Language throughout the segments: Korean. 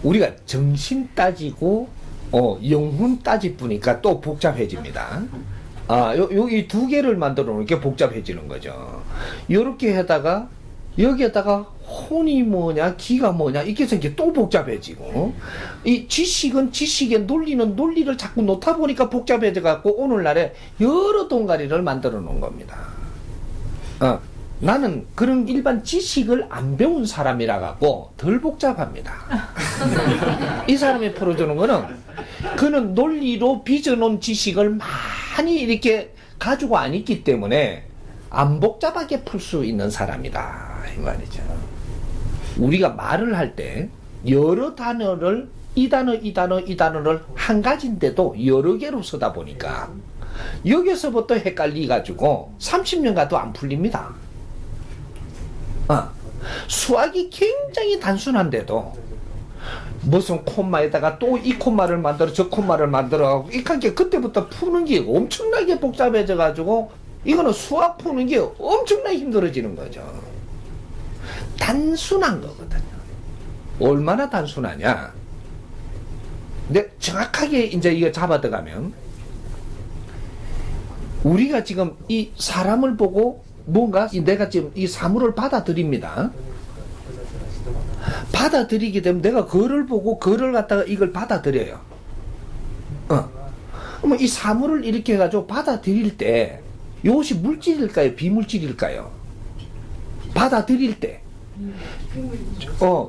우리가 정신 따지고 영혼 따지보니까 또 복잡해집니다. 여기 두 개를 만들어 놓으니까 복잡해지는 거죠. 요렇게 하다가 여기에다가 혼이 뭐냐 기가 뭐냐 이렇게 생기면 또 복잡해지고, 이 지식은 지식의 논리는 논리를 자꾸 놓다 보니까 복잡해져 갖고 오늘날에 여러 동가리를 만들어 놓은 겁니다. 나는 그런 일반 지식을 안 배운 사람이라 갖고 덜 복잡합니다. 이 사람이 풀어주는 거는 그는 논리로 빚어놓은 지식을 많이 이렇게 가지고 안 있기 때문에 안 복잡하게 풀 수 있는 사람이다 이 말이죠. 우리가 말을 할 때 여러 단어를 이 단어를 한 가지인데도 여러 개로 쓰다 보니까 여기서부터 헷갈리 가지고 30년 가도 안 풀립니다. 수학이 굉장히 단순한데도 무슨 콤마에다가 또 이 콤마를 만들어 저 콤마를 만들어 이렇게 그때부터 푸는 게 엄청나게 복잡해져 가지고 이거는 수학 푸는 게 엄청나게 힘들어지는 거죠. 단순한 거거든요. 얼마나 단순하냐. 근데 정확하게 이제 이거 잡아 들어가면 우리가 지금 이 사람을 보고 뭔가 내가 지금 이 사물을 받아들입니다. 받아들이게 되면 내가 그를 보고 그를 갖다가 이걸 받아들여요. 그러면 이 사물을 이렇게 해가지고 받아들일 때 이것이 물질일까요? 비물질일까요? 받아들일 때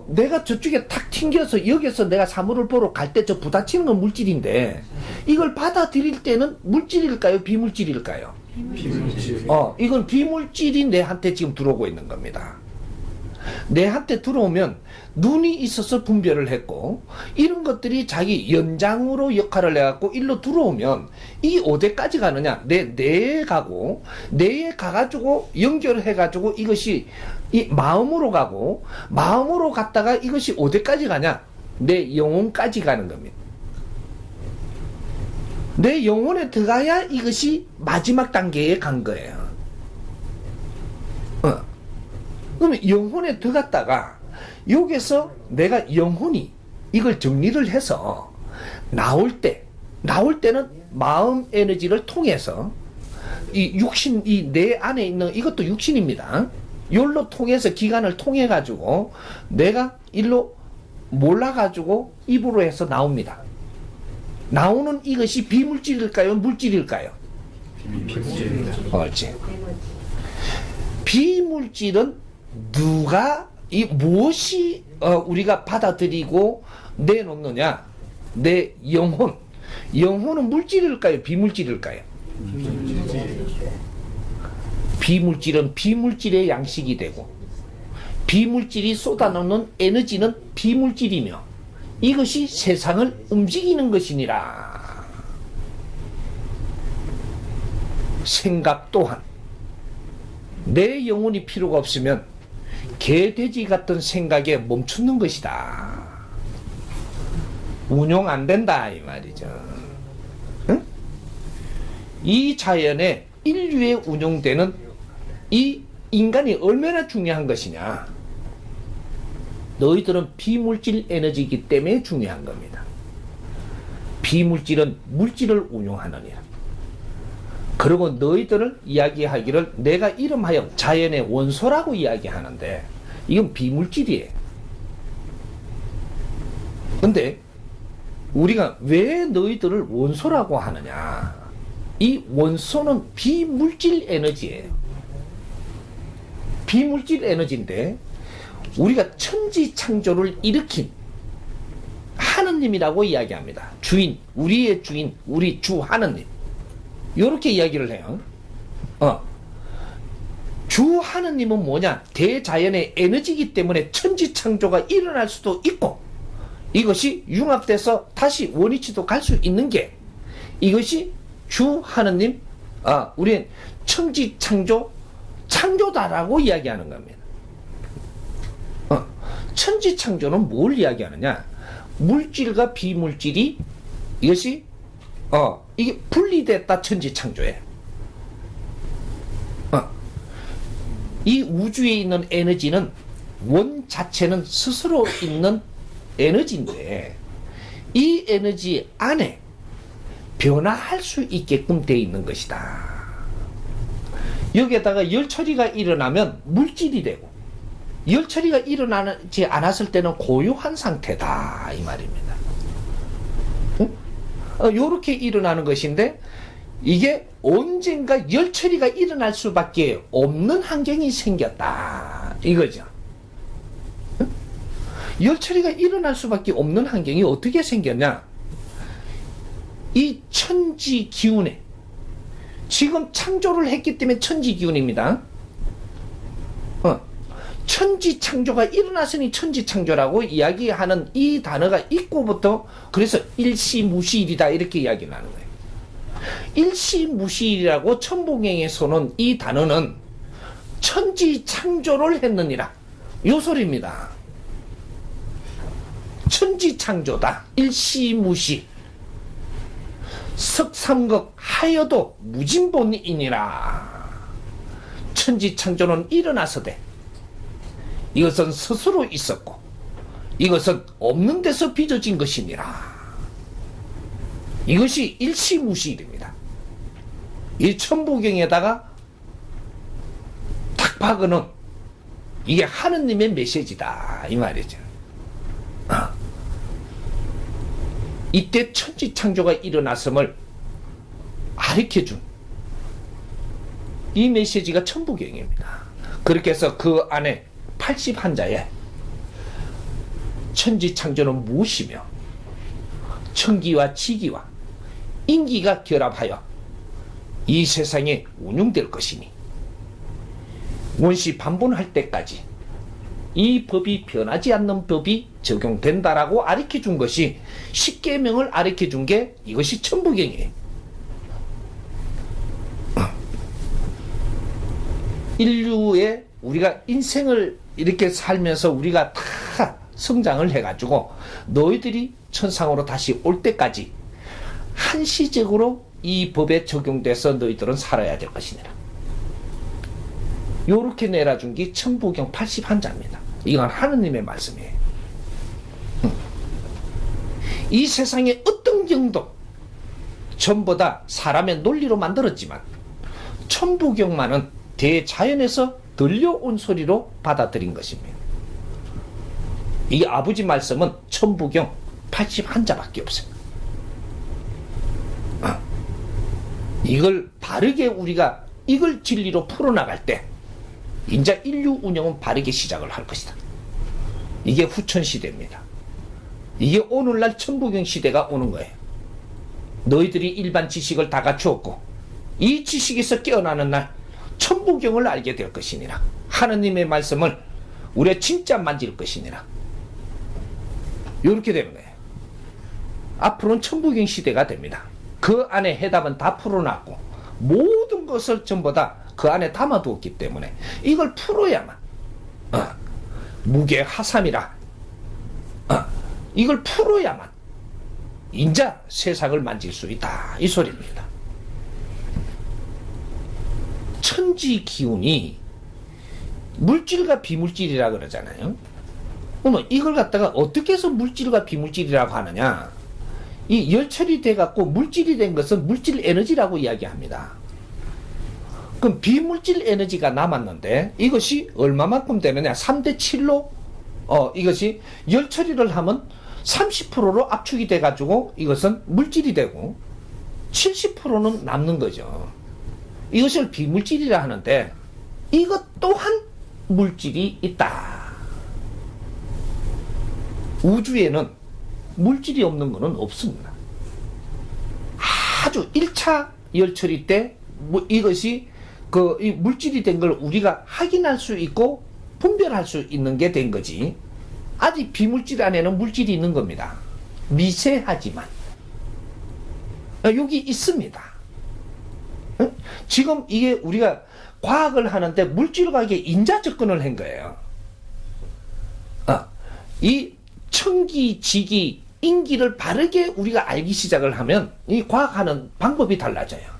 내가 저쪽에 탁 튕겨서 여기서 내가 사물을 보러 갈 때 저 부딪히는 건 물질인데 이걸 받아들일 때는 물질일까요? 비물질일까요? 비물질. 이건 비물질이 내한테 지금 들어오고 있는 겁니다. 내한테 들어오면 눈이 있어서 분별을 했고 이런 것들이 자기 연장으로 역할을 해갖고 일로 들어오면 이 어디까지 가느냐, 뇌에 가고 뇌에 가가지고 연결을 해가지고 이것이 이 마음으로 가고 마음으로 갔다가 이것이 어디까지 가냐, 내 영혼까지 가는 겁니다. 내 영혼에 들어가야 이것이 마지막 단계에 간 거예요. 그러면 영혼에 들어갔다가 여기서 내가 영혼이 이걸 정리를 해서 나올 때는 마음 에너지를 통해서 이 육신, 이 내 안에 있는 이것도 육신입니다. 요로 통해서 기관을 통해 가지고 내가 일로 몰라가지고 입으로 해서 나옵니다. 나오는 이것이 비물질일까요? 물질일까요? 비물질입니다. 그렇지. 비물질은 누가 무엇이 우리가 받아들이고 내놓느냐? 내 영혼은 물질일까요? 비물질일까요? 비물질은 비물질의 양식이 되고 비물질이 쏟아놓는 에너지는 비물질이며 이것이 세상을 움직이는 것이니라. 생각 또한 내 영혼이 필요가 없으면 개, 돼지 같은 생각에 멈추는 것이다. 운용 안 된다 이 말이죠. 응? 이 자연에 인류에 운용되는 이 인간이 얼마나 중요한 것이냐. 너희들은 비물질 에너지이기 때문에 중요한 겁니다. 비물질은 물질을 운용하느니라. 그리고 너희들을 이야기하기를 내가 이름하여 자연의 원소라고 이야기하는데 이건 비물질이에요. 근데 우리가 왜 너희들을 원소라고 하느냐? 이 원소는 비물질 에너지예요. 비물질 에너지인데 우리가 천지창조를 일으킨 하느님이라고 이야기합니다. 주인, 우리의 주인, 우리 주 하느님. 이렇게 이야기를 해요. 주 하느님은 뭐냐? 대자연의 에너지이기 때문에 천지창조가 일어날 수도 있고 이것이 융합돼서 다시 원위치도 갈 수 있는 게 이것이 주 하느님, 우리는 천지창조 창조다라고 이야기하는 겁니다. 천지창조는 뭘 이야기하느냐? 물질과 비물질이 이것이 이게 분리됐다 천지창조에. 이 우주에 있는 에너지는 원 자체는 스스로 있는 에너지인데 이 에너지 안에 변화할 수 있게끔 되어 있는 것이다. 여기에다가 열 처리가 일어나면 물질이 되고, 열 처리가 일어나지 않았을 때는 고요한 상태다 이 말입니다. 요렇게 일어나는 것인데, 이게 언젠가 열 처리가 일어날 수밖에 없는 환경이 생겼다 이거죠. 열 처리가 일어날 수밖에 없는 환경이 어떻게 생겼냐? 이 천지 기운에, 지금 창조를 했기 때문에 천지 기운입니다. 천지 창조가 일어났으니 천지 창조라고 이야기하는 이 단어가 있고부터, 그래서 일시무시일이다 이렇게 이야기를 하는 거예요. 일시무시일이라고 천부경에서는 이 단어는 천지 창조를 했느니라 요 소리입니다. 천지 창조다. 일시무시. 석삼극 하여도 무진본이니라. 천지 창조는 일어나서되 이것은 스스로 있었고 이것은 없는 데서 빚어진 것이니라. 이것이 일시무시일입니다. 이 천부경에다가 탁 박으는 이게 하느님의 메시지다 이 말이죠. 이때 천지 창조가 일어났음을 가르쳐준 이 메시지가 천부경입니다. 그렇게 해서 그 안에 80한자에 천지 창조는 무엇이며 천기와 지기와 인기가 결합하여 이 세상에 운용될 것이니 원시 반본할 때까지 이 법이 변하지 않는 법이 적용된다라고 가르쳐준 것이, 십계명을 가르쳐준 게 이것이 천부경이에요. 인류의 우리가 인생을 이렇게 살면서 우리가 다 성장을 해가지고 너희들이 천상으로 다시 올 때까지 한시적으로 이 법에 적용돼서 너희들은 살아야 될 것이니라. 요렇게 내려준 게 천부경 80한자입니다. 이건 하느님의 말씀이에요. 이 세상의 어떤 경도 전부 다 사람의 논리로 만들었지만 천부경만은 대자연에서 들려온 소리로 받아들인 것입니다. 이 아버지 말씀은 천부경 81자밖에 없어요. 이걸 바르게 우리가 이걸 진리로 풀어나갈 때 이제 인류 운영은 바르게 시작을 할 것이다. 이게 후천시대입니다. 이게 오늘날 천부경 시대가 오는 거예요. 너희들이 일반 지식을 다 갖추었고 이 지식에서 깨어나는 날 천부경을 알게 될 것이니라. 하느님의 말씀을 우리가 진짜 만질 것이니라. 이렇게 되는 거예요. 앞으로는 천부경 시대가 됩니다. 그 안에 해답은 다 풀어놨고 모든 것을 전부 다 그 안에 담아두었기 때문에 이걸 풀어야만 무게하삼이라 이걸 풀어야만 인자 세상을 만질 수 있다 이 소리입니다. 천지 기운이 물질과 비물질이라 그러잖아요. 그러면 이걸 갖다가 어떻게 해서 물질과 비물질이라고 하느냐? 이 열처리 돼갖고 물질이 된 것은 물질 에너지라고 이야기합니다. 그럼 비물질 에너지가 남았는데 이것이 얼마만큼 되느냐? 3대 7로 이것이 열처리를 하면 30%로 압축이 돼가지고 이것은 물질이 되고 70%는 남는 거죠. 이것을 비물질이라 하는데 이것 또한 물질이 있다. 우주에는 물질이 없는 것은 없습니다. 아주 1차 열처리 때 이것이 이 물질이 된 걸 우리가 확인할 수 있고 분별할 수 있는 게 된 거지. 아직 비물질 안에는 물질이 있는 겁니다. 미세하지만 여기 있습니다. 지금 이게 우리가 과학을 하는데 물질과학에 인자 접근을 한 거예요. 이 천기, 지기, 인기를 바르게 우리가 알기 시작을 하면 이 과학하는 방법이 달라져요.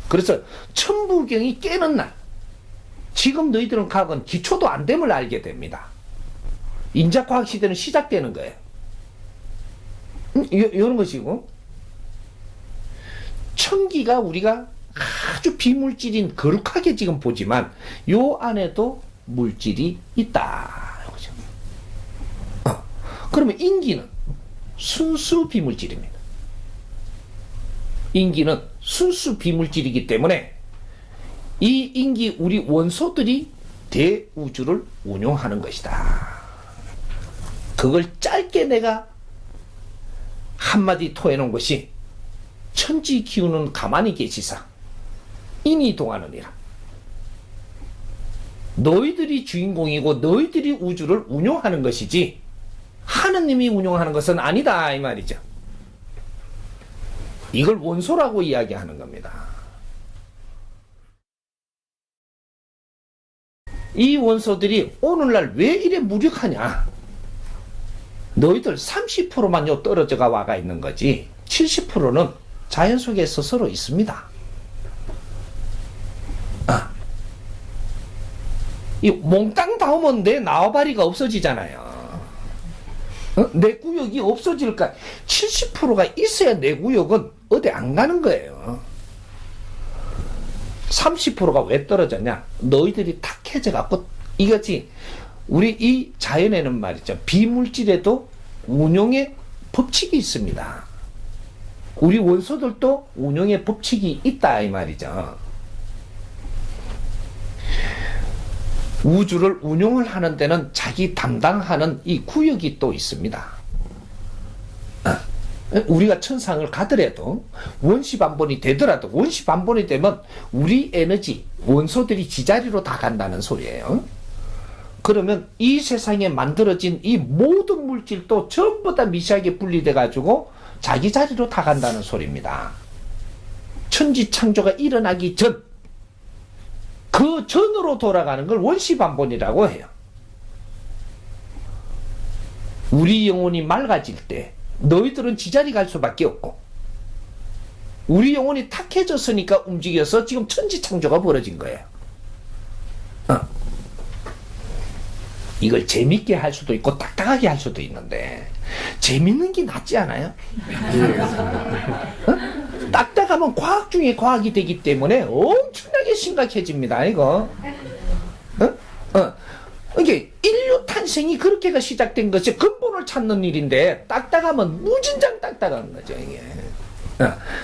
그래서 천부경이 깨는 날, 지금 너희들은 과학은 기초도 안 됨을 알게 됩니다. 인자과학 시대는 시작되는 거예요. 이런 것이고, 천기가 우리가 아주 비물질인 거룩하게 지금 보지만 요 안에도 물질이 있다. 그러면 인기는 순수 비물질입니다. 인기는 순수 비물질이기 때문에 이 인기 우리 원소들이 대우주를 운용하는 것이다. 그걸 짧게 내가 한마디 토해놓은 것이 천지 기운은 가만히 계시사 인이 동하느니라. 너희들이 주인공이고 너희들이 우주를 운용하는 것이지 하느님이 운용하는 것은 아니다 이 말이죠. 이걸 원소라고 이야기하는 겁니다. 이 원소들이 오늘날 왜 이래 무력하냐? 너희들 30%만요 떨어져가 와가 있는 거지 70%는 자연 속에 스스로 있습니다. 이 몽땅 닿으면 내 나와바리가 없어지잖아요. 내 구역이 없어질까? 70%가 있어야 내 구역은 어디 안 가는 거예요. 30%가 왜 떨어졌냐? 너희들이 탁해져 갖고 이거지. 우리 이 자연에는 말이죠. 비물질에도 운용의 법칙이 있습니다. 우리 원소들도 운용의 법칙이 있다 이 말이죠. 우주를 운용을 하는 데는 자기 담당하는 이 구역이 또 있습니다. 우리가 천상을 가더라도 원시반본이 되더라도 원시반본이 되면 우리 에너지 원소들이 지자리로 다 간다는 소리예요. 그러면 이 세상에 만들어진 이 모든 물질도 전부 다 미세하게 분리돼 가지고 자기 자리로 다 간다는 소리입니다. 천지 창조가 일어나기 전 그 전으로 돌아가는 걸 원시반본이라고 해요. 우리 영혼이 맑아질 때 너희들은 지자리 갈 수밖에 없고 우리 영혼이 탁해졌으니까 움직여서 지금 천지창조가 벌어진 거예요. 이걸 재밌게 할 수도 있고 딱딱하게 할 수도 있는데 재밌는 게 낫지 않아요? 딱딱하면 과학 중에 과학이 되기 때문에 엄청나게 심각해집니다. 이거. 이게 인류 탄생이 그렇게가 시작된 것이 근본을 찾는 일인데 딱딱하면 무진장 딱딱한 거죠. 이게.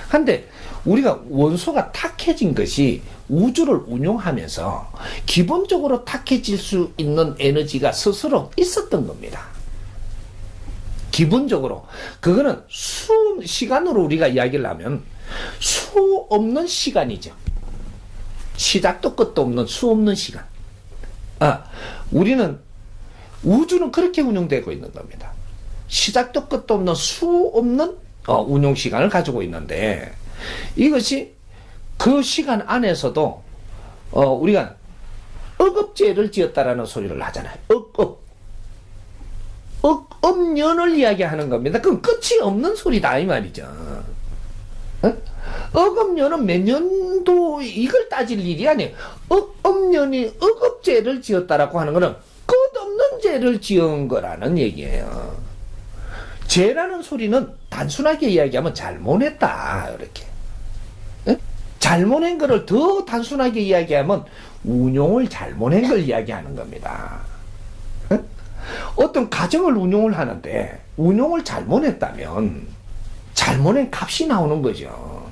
한데 우리가 원소가 탁해진 것이 우주를 운용하면서 기본적으로 탁해질 수 있는 에너지가 스스로 있었던 겁니다. 기본적으로 그거는 시간으로 우리가 이야기를 하면 수 없는 시간이죠. 시작도 끝도 없는 수 없는 시간. 우리는 우주는 그렇게 운영되고 있는 겁니다. 시작도 끝도 없는 수 없는 운용 시간을 가지고 있는데 이것이 그 시간 안에서도 우리가 억업죄를 지었다라는 소리를 하잖아요. 억업년을 이야기하는 겁니다. 그건 끝이 없는 소리다 이 말이죠. 억업년은 몇 년도 이걸 따질 일이 아니에요. 억업년이 억업죄를 지었다라고 하는 것은 끝없는 죄를 지은 거라는 얘기예요. 죄라는 소리는 단순하게 이야기하면 잘못했다 이렇게. 잘못한 거를 더 단순하게 이야기하면 운용을 잘못한 걸 이야기하는 겁니다. 어떤 가정을 운용을 하는데 운용을 잘못했다면 잘못한 값이 나오는 거죠.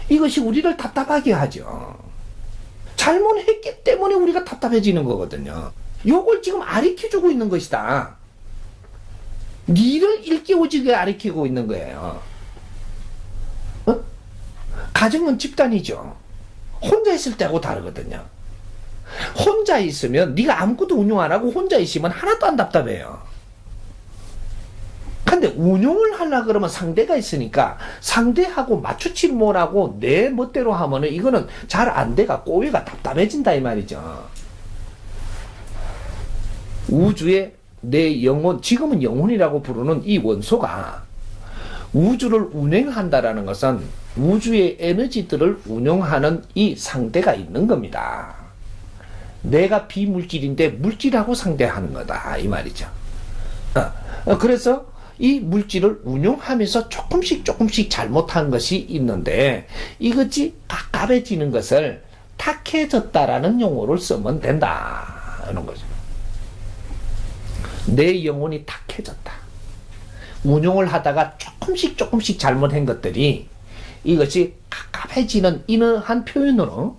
이것이 우리를 답답하게 하죠. 잘못했기 때문에 우리가 답답해지는 거거든요. 요걸 지금 아리켜주고 있는 것이다. 니를 일깨워지게 아리키고 있는 거예요. 가정은 집단이죠. 혼자 있을 때하고 다르거든요. 혼자 있으면 네가 아무것도 운용 안 하고 혼자 있으면 하나도 안 답답해요. 근데 운용을 하려고 그러면 상대가 있으니까 상대하고 맞추질 못하고 내 멋대로 하면은 이거는 잘 안 돼가 꼬위가 답답해진다 이 말이죠. 우주의 내 영혼, 지금은 영혼이라고 부르는 이 원소가 우주를 운행한다라는 것은 우주의 에너지들을 운용하는 이 상대가 있는 겁니다. 내가 비물질인데 물질하고 상대하는 거다 이 말이죠. 그래서 이 물질을 운용하면서 조금씩 잘못한 것이 있는데 이것이 깝깝해지는 것을 탁해졌다라는 용어를 쓰면 된다 하는 거죠. 내 영혼이 탁해졌다. 운용을 하다가 조금씩 잘못한 것들이 이것이 깝깝해지는 이러한 표현으로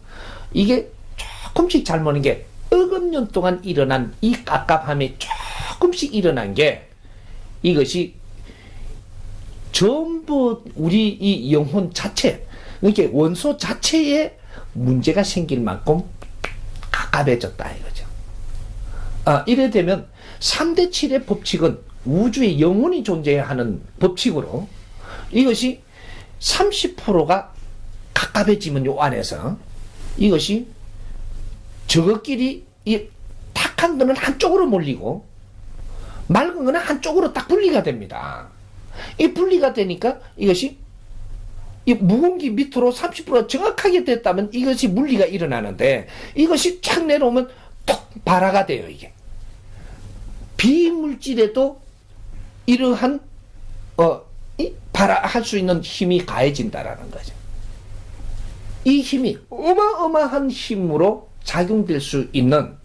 이게 조금씩 잘못한 게 억억 년 동안 일어난 이 깝깝함이 조금씩 일어난 게 이것이 전부 우리 이 영혼 자체, 이렇게 원소 자체에 문제가 생길 만큼 깝깝해졌다 이거죠. 이래 되면 3대 7의 법칙은 우주의 영혼이 존재하는 법칙으로 이것이 30%가 깝깝해지면 요 안에서 이것이 저것끼리 이 탁한 거는 한쪽으로 몰리고 맑은 거는 한쪽으로 딱 분리가 됩니다. 이 분리가 되니까 이것이 이 무공기 밑으로 30% 정확하게 됐다면 이것이 물리가 일어나는데 이것이 착 내려오면 톡 발화가 돼요. 이게 비물질에도 이러한 발화할 수 있는 힘이 가해진다라는 거죠. 이 힘이 어마어마한 힘으로 작용될 수 있는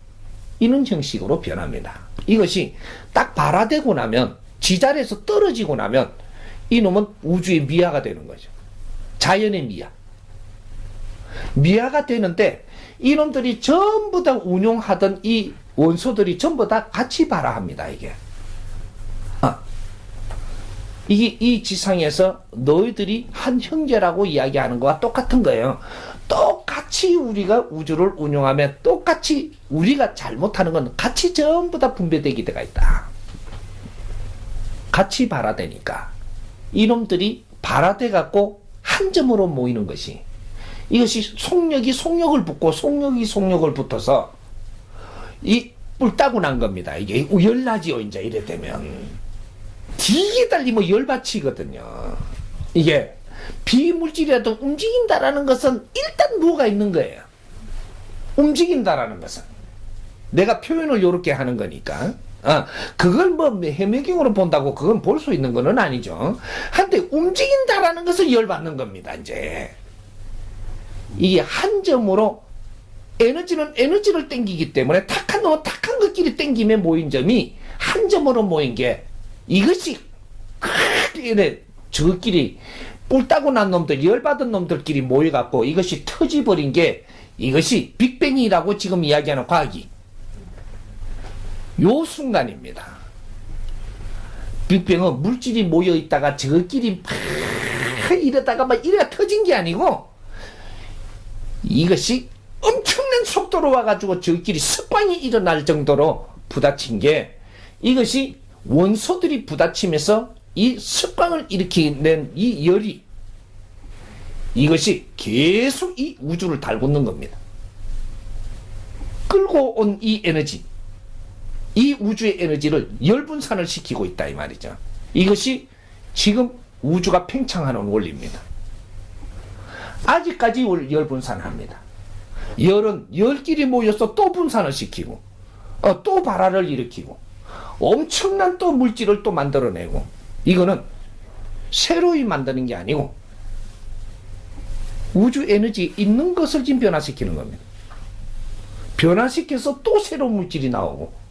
이런 형식으로 변합니다. 이것이 딱 발화되고 나면 지자리에서 떨어지고 나면 이놈은 우주의 미아가 되는 거죠. 자연의 미아. 미아가 되는데 이놈들이 전부 다 운용하던 이 원소들이 전부 다 같이 발화합니다. 이게 이 지상에서 너희들이 한 형제라고 이야기하는 거와 똑같은 거예요. 똑같이 우리가 우주를 운용하며 똑같이 우리가 잘못하는 건 같이 전부 다 분배되게 되어 있다. 같이 발화되니까 이놈들이 발화돼 갖고 한 점으로 모이는 것이 이것이 속력이 속력을 붙고 속력이 속력을 붙어서 이 뿔따고 난 겁니다. 이게 열나지요. 이제 이래 되면 되게 달리면 열받치거든요. 이게 비물질이라도 움직인다라는 것은 일단 뭐가 있는 거예요. 움직인다라는 것은 내가 표현을 요렇게 하는 거니까 그걸 뭐 해매경으로 본다고 그건 볼 수 있는 거는 아니죠. 한데 움직인다라는 것은 열받는 겁니다. 이제 이게 한 점으로 에너지는 에너지를 땡기기 때문에 탁한 놈은 탁한 것끼리 땡김에 모인 점이 한 점으로 모인 게 이것이 크게 저끼리 뿔 따고 난 놈들 열받은 놈들끼리 모여갖고 이것이 터져버린 게 이것이 빅뱅이라고 지금 이야기하는 과학이 요 순간입니다. 빅뱅은 물질이 모여있다가 저끼리 막 이러다가 막 이래가 터진 게 아니고 이것이 엄청난 속도로 와가지고 저끼리 습광이 일어날 정도로 부딪힌 게 이것이 원소들이 부딪히면서 이 습광을 일으키는 이 열이 이것이 계속 이 우주를 달구는 겁니다. 끌고 온 이 에너지 이 우주의 에너지를 열분산을 시키고 있다 이 말이죠. 이것이 지금 우주가 팽창하는 원리입니다. 아직까지 열분산합니다. 열은 열끼리 모여서 또 분산을 시키고 또 발화를 일으키고 엄청난 또 물질을 또 만들어내고 이거는 새로이 만드는 게 아니고 우주 에너지 있는 것을 지금 변화시키는 겁니다. 변화시켜서 또 새로운 물질이 나오고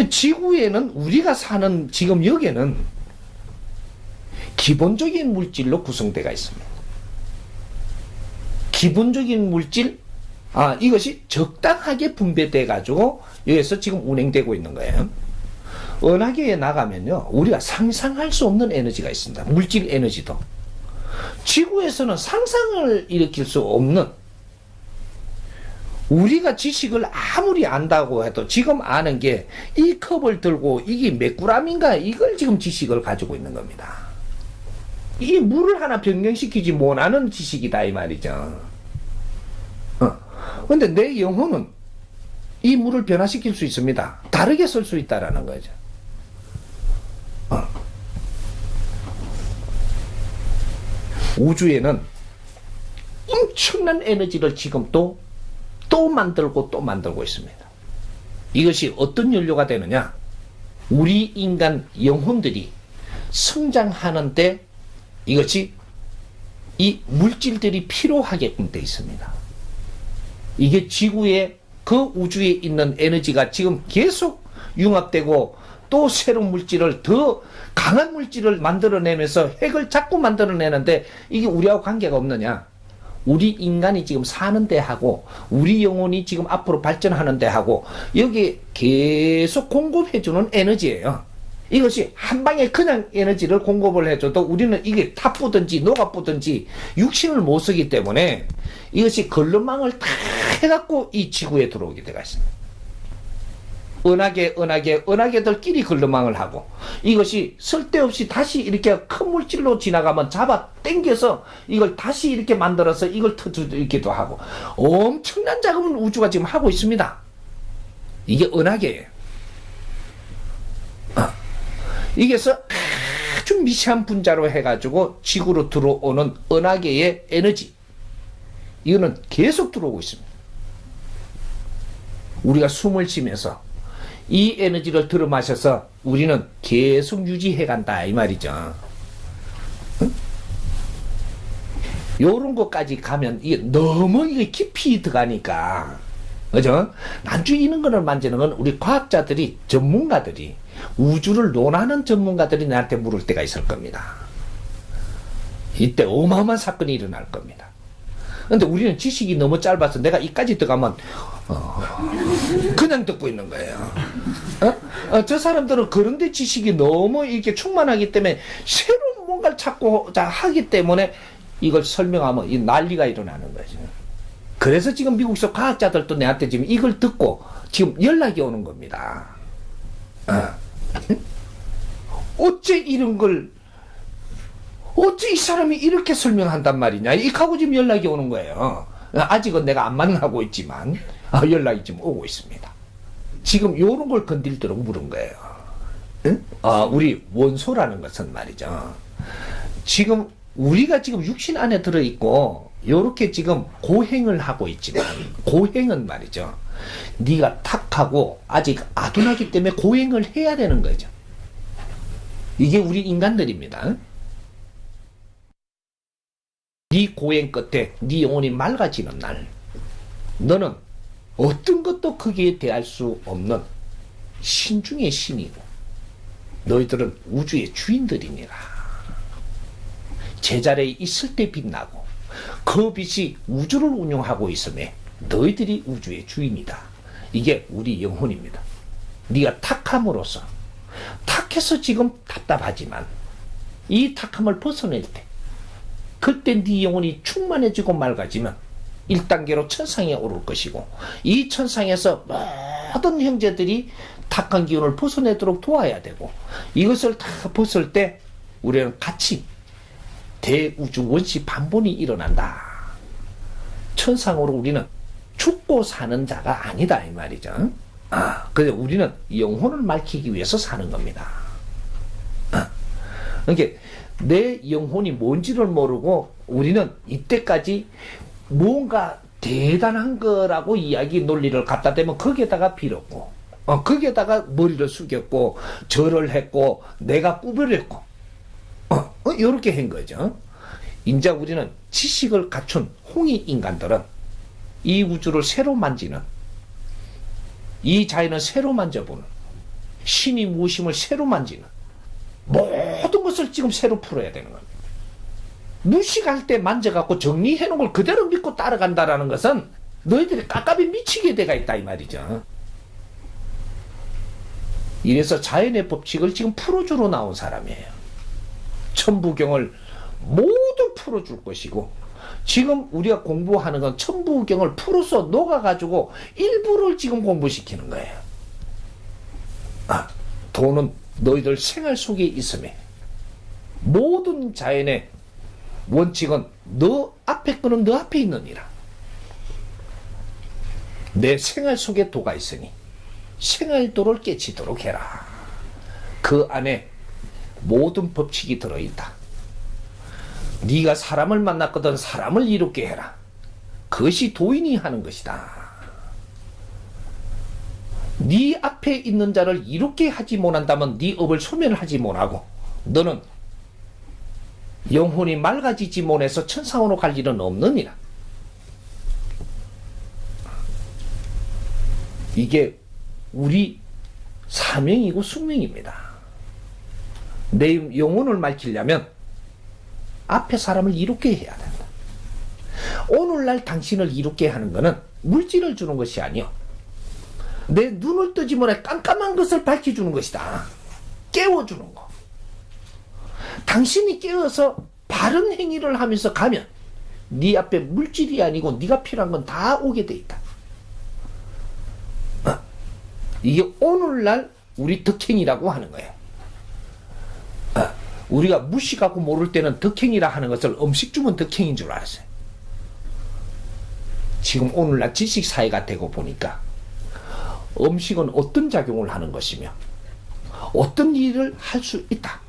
지구에는 우리가 사는 지금 여기에는 기본적인 물질로 구성되어 있습니다. 기본적인 물질 이것이 적당하게 분배돼 가지고 여기서 지금 운행되고 있는 거예요. 은하계에 나가면요 우리가 상상할 수 없는 에너지가 있습니다. 물질 에너지도 지구에서는 상상을 일으킬 수 없는 우리가 지식을 아무리 안다고 해도 지금 아는 게 이 컵을 들고 이게 몇 그램인가 이걸 지금 지식을 가지고 있는 겁니다. 이 물을 하나 변경시키지 못하는 지식이다 이 말이죠. 근데 내 영혼은 이 물을 변화시킬 수 있습니다. 다르게 쓸 수 있다라는 거죠. 우주에는 엄청난 에너지를 지금 또 만들고 또 만들고 있습니다. 이것이 어떤 연료가 되느냐? 우리 인간 영혼들이 성장하는데 이것이 이 물질들이 필요하게끔 되어 있습니다. 이게 지구의 그 우주에 있는 에너지가 지금 계속 융합되고 또 새로운 물질을 더 강한 물질을 만들어내면서 핵을 자꾸 만들어내는데 이게 우리하고 관계가 없느냐? 우리 인간이 지금 사는 데하고 우리 영혼이 지금 앞으로 발전하는 데하고 여기에 계속 공급해주는 에너지예요. 이것이 한 방에 그냥 에너지를 공급을 해줘도 우리는 이게 타쁘든지 녹아쁘든지 육신을 못 쓰기 때문에 이것이 걸러망을 다 해갖고 이 지구에 들어오게 되어 있습니다. 은하계들끼리 걸러망을 하고 이것이 쓸데없이 다시 이렇게 큰 물질로 지나가면 잡아 당겨서 이걸 다시 이렇게 만들어서 이걸 터뜨리기도 하고 엄청난 작업을 우주가 지금 하고 있습니다. 이게 은하계예요. 이게서 아주 미세한 분자로 해가지고 지구로 들어오는 은하계의 에너지 이거는 계속 들어오고 있습니다. 우리가 숨을 쉬면서 이 에너지를 들어 마셔서 우리는 계속 유지해 간다 이 말이죠. 응? 요런 것까지 가면 이게 너무 이게 깊이 들어가니까 그죠? 나중에 이런 거를 만지는 건 우리 과학자들이 전문가들이 우주를 논하는 전문가들이 나한테 물을 때가 있을 겁니다. 이때 어마어마한 사건이 일어날 겁니다. 근데 우리는 지식이 너무 짧아서 내가 이까지 들어가면 그냥 듣고 있는 거예요. 저 사람들은 그런데 지식이 너무 이렇게 충만하기 때문에 새로운 뭔가를 찾고 하기 때문에 이걸 설명하면 이 난리가 일어나는 거죠. 그래서 지금 미국에서 과학자들도 내한테 지금 이걸 듣고 지금 연락이 오는 겁니다. 어째 이런 걸 어째 이 사람이 이렇게 설명한단 말이냐 이하고 지금 연락이 오는 거예요. 아직은 내가 안 만나고 있지만 연락이 지금 오고 있습니다. 지금 요런 걸 건들도록 물은 거예요. 응? 우리 원소라는 것은 말이죠. 지금 우리가 지금 육신 안에 들어있고 요렇게 지금 고행을 하고 있지만 고행은 말이죠. 네가 탁하고 아직 아둔하기 때문에 고행을 해야 되는 거죠. 이게 우리 인간들입니다. 네 고행 끝에 네 영혼이 맑아지는 날 너는 어떤 것도 크게 대할 수 없는 신 중의 신이고 너희들은 우주의 주인들이니라. 제자리에 있을 때 빛나고 그 빛이 우주를 운영하고 있음에 너희들이 우주의 주인이다. 이게 우리 영혼입니다. 네가 탁함으로써 탁해서 지금 답답하지만 이 탁함을 벗어낼 때 그때 네 영혼이 충만해지고 맑아지면 1단계로 천상에 오를 것이고 이 천상에서 모든 형제들이 탁한 기운을 벗어내도록 도와야 되고 이것을 다 벗을 때 우리는 같이 대우주 원시 반본이 일어난다. 천상으로 우리는 죽고 사는 자가 아니다 이 말이죠. 그래서 우리는 영혼을 밝히기 위해서 사는 겁니다. 그러니까 내 영혼이 뭔지를 모르고 우리는 이때까지 뭔가 대단한 거라고 이야기 논리를 갖다 대면 거기에다가 빌었고 거기에다가 머리를 숙였고 절을 했고 내가 구별했고 이렇게 한 거죠. 이제 우리는 지식을 갖춘 홍익 인간들은 이 우주를 새로 만지는 이 자연을 새로 만져보는 신이 무엇임을 새로 만지는 모든 것을 지금 새로 풀어야 되는 겁니다. 무식할 때 만져갖고 정리해놓은 걸 그대로 믿고 따라간다라는 것은 너희들이 깝깝이 미치게 돼가 있다 이 말이죠. 이래서 자연의 법칙을 지금 풀어주러 나온 사람이에요. 천부경을 모두 풀어줄 것이고 지금 우리가 공부하는 건 천부경을 풀어서 녹아가지고 일부를 지금 공부시키는 거예요. 돈은 너희들 생활 속에 있음에 모든 자연의 원칙은 너 앞에 거는 너 앞에 있느니라. 내 생활 속에 도가 있으니 생활도를 깨치도록 해라. 그 안에 모든 법칙이 들어있다. 네가 사람을 만났거든 사람을 이롭게 해라. 그것이 도인이 하는 것이다. 네 앞에 있는 자를 이롭게 하지 못한다면 네 업을 소멸하지 못하고 너는 영혼이 맑아지지 못해서 천상으로 갈 일은 없느니라. 이게 우리 사명이고 숙명입니다. 내 영혼을 맑히려면 앞에 사람을 이롭게 해야 된다. 오늘날 당신을 이롭게 하는 것은 물질을 주는 것이 아니요, 내 눈을 뜨지 못해 깜깜한 것을 밝혀주는 것이다. 깨워주는 거. 당신이 깨어서 바른 행위를 하면서 가면 네 앞에 물질이 아니고 네가 필요한 건 다 오게 돼 있다. 이게 오늘날 우리 덕행이라고 하는 거예요. 우리가 무식하고 모를 때는 덕행이라 하는 것을 음식 주면 덕행인 줄 알았어요. 지금 오늘날 지식사회가 되고 보니까 음식은 어떤 작용을 하는 것이며 어떤 일을 할 수 있다.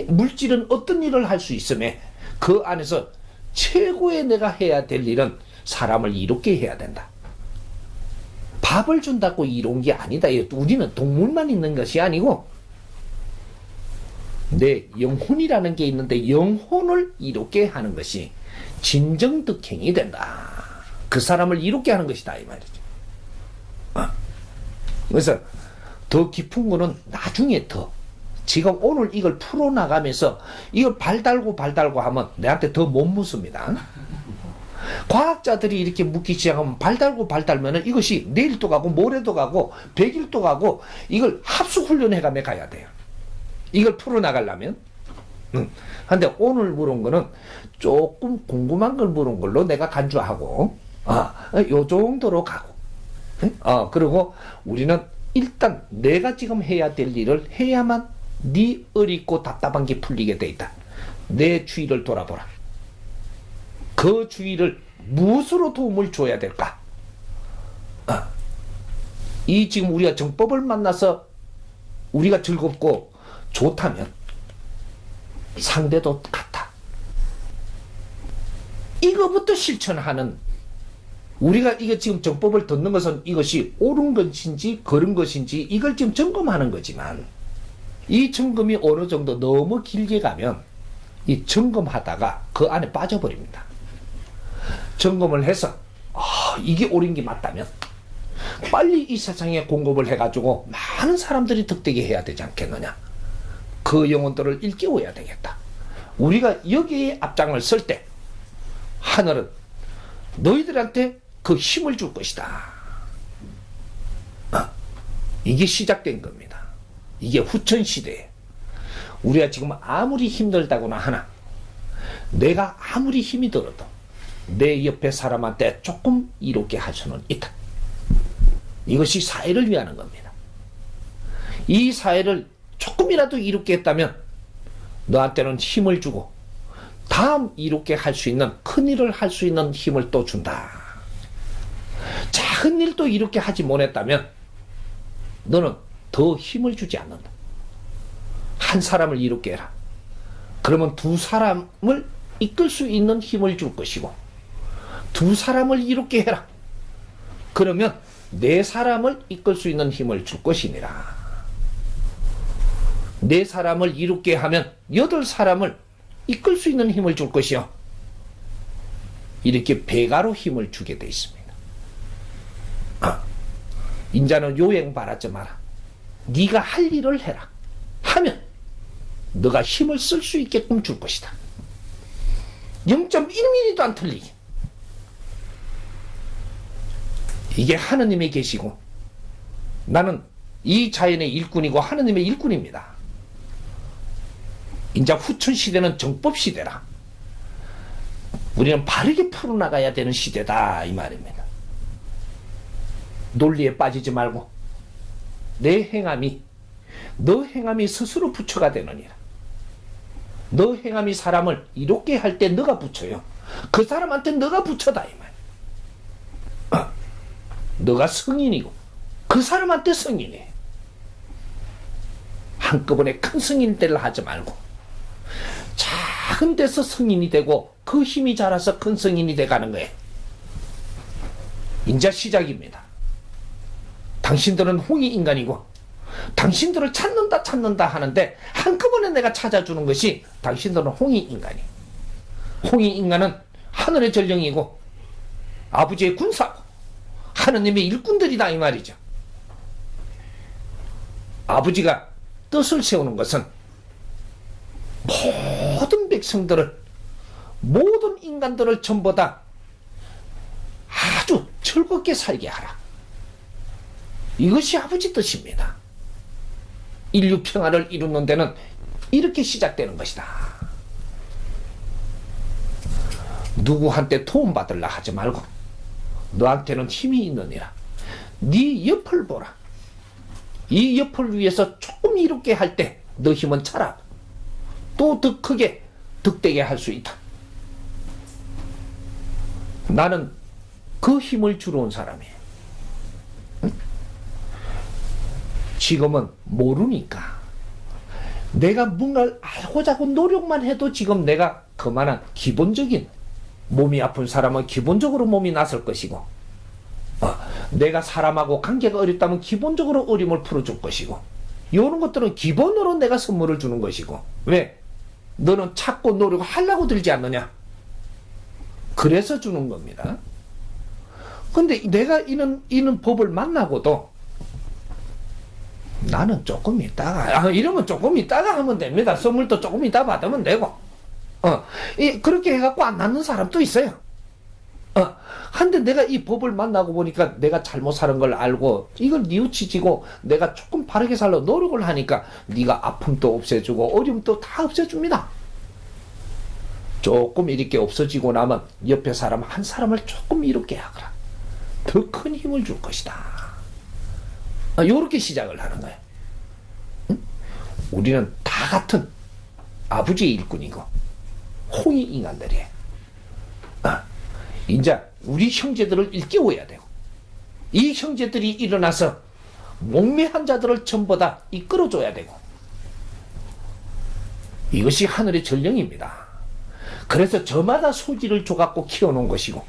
물질은 어떤 일을 할 수 있으며 그 안에서 최고의 내가 해야 될 일은 사람을 이롭게 해야 된다. 밥을 준다고 이로운 게 아니다. 우리는 동물만 있는 것이 아니고 내 영혼이라는 게 있는데 영혼을 이롭게 하는 것이 진정 덕행이 된다. 그 사람을 이롭게 하는 것이다 이 말이죠. 그래서 더 깊은 거는 나중에 더 지금 오늘 이걸 풀어나가면서 이걸 발 달고 하면 내한테 더 못 묻습니다. 과학자들이 이렇게 묻기 시작하면 발 달면 이것이 내일도 가고 모레도 가고 100일도 가고 이걸 합숙훈련해가며 가야 돼요. 이걸 풀어나가려면. 근데 오늘 물은 거는 조금 궁금한 걸 물은 걸로 내가 간주하고 요 정도로 가고 그리고 우리는 일단 내가 지금 해야 될 일을 해야만 네 어렵고 답답한 게 풀리게 돼 있다. 내 주위를 돌아보라. 그 주위를 무엇으로 도움을 줘야 될까? 이 지금 우리가 정법을 만나서 우리가 즐겁고 좋다면 상대도 같아. 이거부터 실천하는, 우리가 이거 지금 정법을 듣는 것은 이것이 옳은 것인지 그른 것인지 이걸 지금 점검하는 거지만 이 점검이 어느 정도 너무 길게 가면 이 점검하다가 그 안에 빠져버립니다. 점검을 해서 이게 옳은 게 맞다면 빨리 이 세상에 공급을 해가지고 많은 사람들이 득되게 해야 되지 않겠느냐. 그 영혼들을 일깨워야 되겠다. 우리가 여기에 앞장을 설 때 하늘은 너희들한테 그 힘을 줄 것이다. 이게 시작된 겁니다. 이게 후천시대에 우리가 지금 아무리 힘들다거나 하나 내가 아무리 힘이 들어도 내 옆에 사람한테 조금 이롭게 할 수는 있다. 이것이 사회를 위하는 겁니다. 이 사회를 조금이라도 이롭게 했다면 너한테는 힘을 주고 다음 이롭게 할 수 있는 큰 일을 할 수 있는 힘을 또 준다. 작은 일도 이렇게 하지 못했다면 너는 더 힘을 주지 않는다. 한 사람을 이롭게 해라. 그러면 두 사람을 이끌 수 있는 힘을 줄 것이고 두 사람을 이롭게 해라. 그러면 네 사람을 이끌 수 있는 힘을 줄 것이니라. 네 사람을 이롭게 하면 8사람을 이끌 수 있는 힘을 줄 것이요. 이렇게 배가로 힘을 주게 되어 있습니다. 인자는 요행 바라지 마라. 네가 할 일을 해라. 하면 너가 힘을 쓸 수 있게끔 줄 것이다. 0.1mm도 안 틀리게. 이게 하느님이 계시고 나는 이 자연의 일꾼이고 하느님의 일꾼입니다. 이제 후천시대는 정법시대라. 우리는 바르게 풀어나가야 되는 시대다 이 말입니다. 논리에 빠지지 말고 내 행함이 너 행함이 스스로 부처가 되느니라. 너 행함이 사람을 이롭게 할 때 너가 부처요. 그 사람한테 너가 부처다 이 말. 너가 성인이고 그 사람한테 성인이. 한꺼번에 큰 성인 때를 하지 말고 작은 데서 성인이 되고 그 힘이 자라서 큰 성인이 돼가는 거예요. 이제 시작입니다. 당신들은 홍익인간이고 당신들을 찾는다 하는데 한꺼번에 내가 찾아주는 것이 당신들은 홍익인간이. 홍익인간은 하늘의 전령이고 아버지의 군사고 하느님의 일꾼들이다 이 말이죠. 아버지가 뜻을 세우는 것은 모든 백성들을, 모든 인간들을 전부 다 아주 즐겁게 살게 하라. 이것이 아버지 뜻입니다. 인류 평화를 이루는 데는 이렇게 시작되는 것이다. 누구한테 도움받으려 하지 말고 너한테는 힘이 있느니라. 네 옆을 보라. 이 옆을 위해서 조금 이롭게 할 때 너 힘은 차라. 또 더 크게 득되게 할 수 있다. 나는 그 힘을 주러 온 사람이에요. 응? 지금은 모르니까 내가 뭔가를 알고자 하고 노력만 해도 지금 내가 그만한 기본적인, 몸이 아픈 사람은 기본적으로 몸이 나설 것이고, 내가 사람하고 관계가 어렵다면 기본적으로 어려움을 풀어줄 것이고, 이런 것들은 기본으로 내가 선물을 주는 것이고. 왜? 너는 찾고 노력하려고 들지 않느냐? 그래서 주는 겁니다. 근데 내가 이런 법을 만나고도 나는 조금 있다가, 이러면 조금 있다가 하면 됩니다. 선물도 조금 있다 받으면 되고. 그렇게 해갖고 안 낫는 사람도 있어요. 한데 내가 이 법을 만나고 보니까 내가 잘못 사는 걸 알고 이걸 뉘우치지고 내가 조금 바르게 살려 노력을 하니까 네가 아픔도 없애주고 어려움도 다 없애줍니다. 조금 이렇게 없어지고 나면 옆에 사람 한 사람을 조금 이롭게 하거라. 더 큰 힘을 줄 것이다. 요렇게 시작을 하는 거예요. 응? 우리는 다 같은 아버지의 일꾼이고 홍익 인간들이에요. 이제 우리 형제들을 일깨워야 되고, 이 형제들이 일어나서 목매한 자들을 전부 다 이끌어줘야 되고, 이것이 하늘의 전령입니다. 그래서 저마다 소질을 줘갖고 키워놓은 것이고,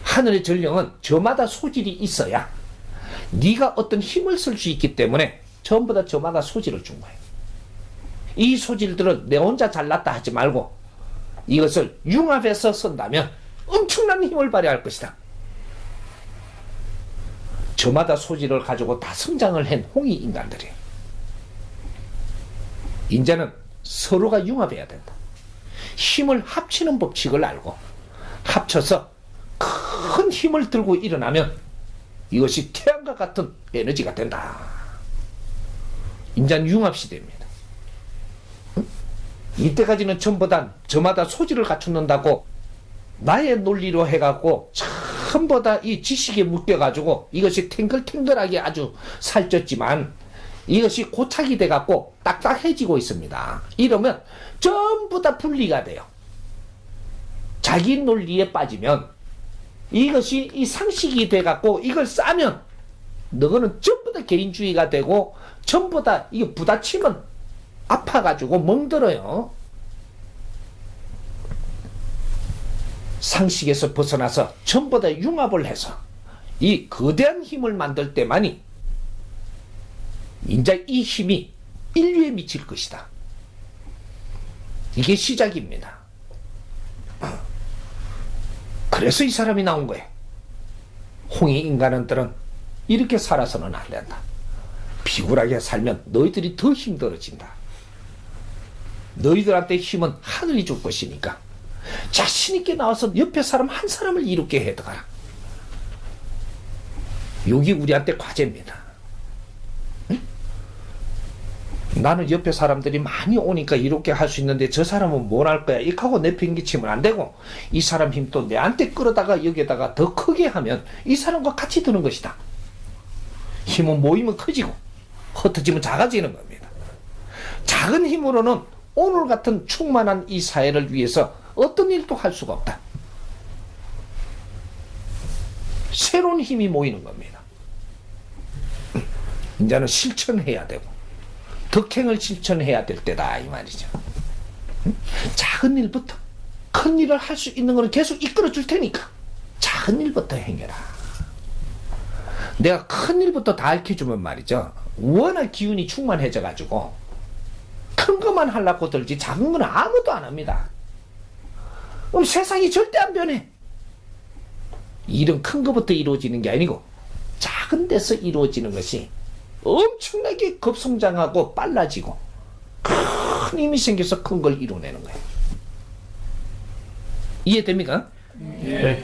하늘의 전령은 저마다 소질이 있어야 네가 어떤 힘을 쓸 수 있기 때문에 전부 다 저마다 소질을 준 거예요. 이 소질들을 내 혼자 잘났다 하지 말고 이것을 융합해서 쓴다면 엄청난 힘을 발휘할 것이다. 저마다 소질을 가지고 다 성장을 한 홍익 인간들이에요. 이제는 서로가 융합해야 된다. 힘을 합치는 법칙을 알고 합쳐서 큰 힘을 들고 일어나면 이것이 태양과 같은 에너지가 된다. 이제는 융합시대입니다. 이때까지는 전부 다 저마다 소질을 갖추는다고 나의 논리로 해갖고 전부 다 이 지식에 묶여가지고 이것이 탱글탱글하게 아주 살쪘지만 이것이 고착이 돼갖고 딱딱해지고 있습니다. 이러면 전부 다 분리가 돼요. 자기 논리에 빠지면 이것이 이 상식이 돼갖고 이걸 싸면 너는 전부 다 개인주의가 되고 전부 다 이게 부딪히면 아파가지고 멍들어요. 상식에서 벗어나서 전부 다 융합을 해서 이 거대한 힘을 만들 때만이 이제 이 힘이 인류에 미칠 것이다. 이게 시작입니다. 그래서 이 사람이 나온 거예요. 홍익 인간들은 이렇게 살아서는 안 된다. 비굴하게 살면 너희들이 더 힘들어진다. 너희들한테 힘은 하늘이 줄 것이니까 자신있게 나와서 옆에 사람 한 사람을 이롭게 해둬가라. 여기 우리한테 과제입니다. 응? 나는 옆에 사람들이 많이 오니까 이롭게 할 수 있는데 저 사람은 뭘 할 거야? 이렇게 하고 내팽개치면 안 되고 이 사람 힘 또 내한테 끌어다가 여기다가 더 크게 하면 이 사람과 같이 드는 것이다. 힘은 모이면 커지고 흩어지면 작아지는 겁니다. 작은 힘으로는 오늘 같은 충만한 이 사회를 위해서 어떤 일도 할 수가 없다. 새로운 힘이 모이는 겁니다. 이제는 실천해야 되고 덕행을 실천해야 될 때다 이 말이죠. 작은 일부터 큰 일을 할 수 있는 것은 계속 이끌어 줄 테니까 작은 일부터 행해라. 내가 큰 일부터 다 알려주면 말이죠. 워낙 기운이 충만해져가지고 큰 것만 하려고 들지 작은 건 아무도 안 합니다. 그럼 세상이 절대 안 변해. 일은 큰 것부터 이루어지는 게 아니고 작은 데서 이루어지는 것이 엄청나게 급성장하고 빨라지고 큰 힘이 생겨서 큰 걸 이루어내는 거예요. 이해됩니까? 네.